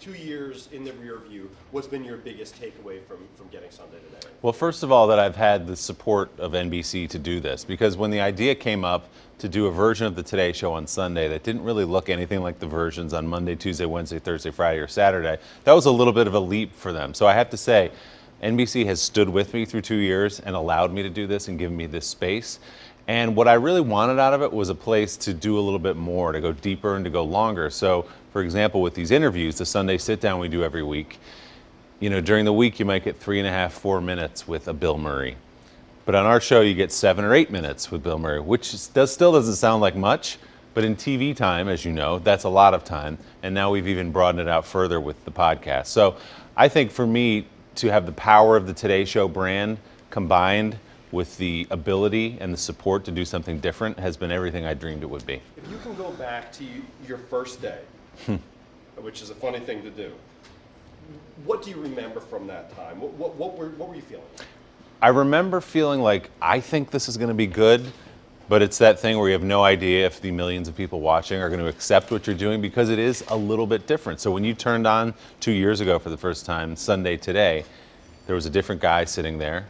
with 2 years in the rear view, what's been your biggest takeaway from getting Sunday Today? Well, first of all, that I've had the support of NBC to do this, because when the idea came up to do a version of the Today Show on Sunday that didn't really look anything like the versions on Monday, Tuesday, Wednesday, Thursday, Friday, or Saturday, that was a little bit of a leap for them. So I have to say, NBC has stood with me through 2 years and allowed me to do this and given me this space. And what I really wanted out of it was a place to do a little bit more, to go deeper and to go longer. So, for example, with these interviews, the Sunday sit-down we do every week, you know, during the week you might get 3.5, 4 minutes with a Bill Murray. But on our show you get 7 or 8 minutes with Bill Murray, which still doesn't sound like much, but in TV time, as you know, that's a lot of time. And now we've even broadened it out further with the podcast. So I think for me, to have the power of the Today Show brand combined with the ability and the support to do something different has been everything I dreamed it would be. If you can go back to your first day, which is a funny thing to do, what do you remember from that time? What were you feeling? I remember feeling like, I think this is going to be good, but it's that thing where you have no idea if the millions of people watching are going to accept what you're doing, because it is a little bit different. So when you turned on 2 years ago for the first time, Sunday Today, there was a different guy sitting there.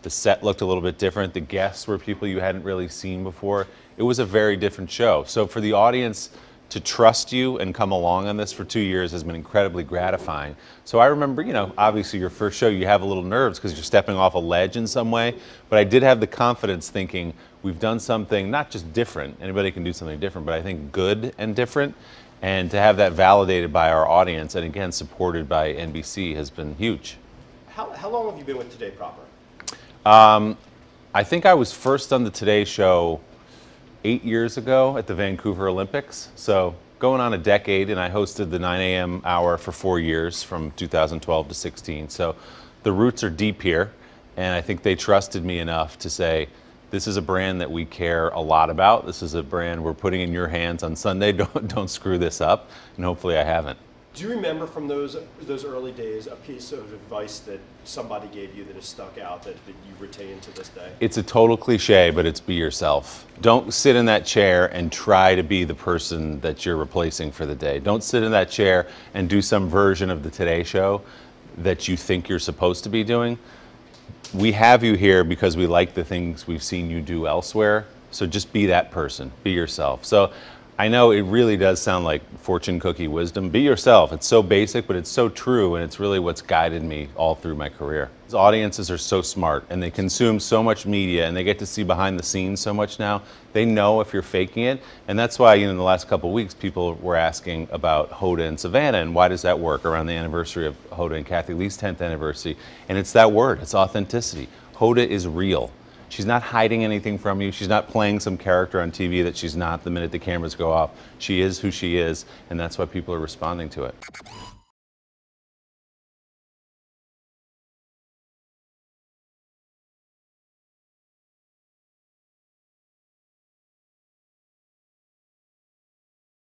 The set looked a little bit different. The guests were people you hadn't really seen before. It was a very different show. So for the audience to trust you and come along on this for 2 years has been incredibly gratifying. So I remember, you know, obviously your first show, you have a little nerves because you're stepping off a ledge in some way, but I did have the confidence thinking we've done something not just different, anybody can do something different, but I think good and different, and to have that validated by our audience and again supported by NBC has been huge. How long have you been with Today proper? I think I was first on the Today Show 8 years ago at the Vancouver Olympics. So going on a decade, and I hosted the 9 a.m. hour for 4 years from 2012 to 16. So the roots are deep here, and I think they trusted me enough to say, this is a brand that we care a lot about. This is a brand we're putting in your hands on Sunday. Don't screw this up, and hopefully I haven't. Do you remember from those early days a piece of advice that somebody gave you that has stuck out that you retain to this day? It's a total cliche, but it's be yourself. Don't sit in that chair and try to be the person that you're replacing for the day. Don't sit in that chair and do some version of the Today Show that you think you're supposed to be doing. We have you here because we like the things we've seen you do elsewhere. So just be that person, be yourself. So I know it really does sound like fortune cookie wisdom. Be yourself. It's so basic, but it's so true, and it's really what's guided me all through my career. Audiences are so smart, and they consume so much media, and they get to see behind the scenes so much now. They know if you're faking it, and that's why, you know, in the last couple of weeks, people were asking about Hoda and Savannah, and why does that work around the anniversary of Hoda and Kathy Lee's 10th anniversary? And it's that word. It's authenticity. Hoda is real. She's not hiding anything from you. She's not playing some character on TV that she's not the minute the cameras go off. She is who she is, and that's why people are responding to it.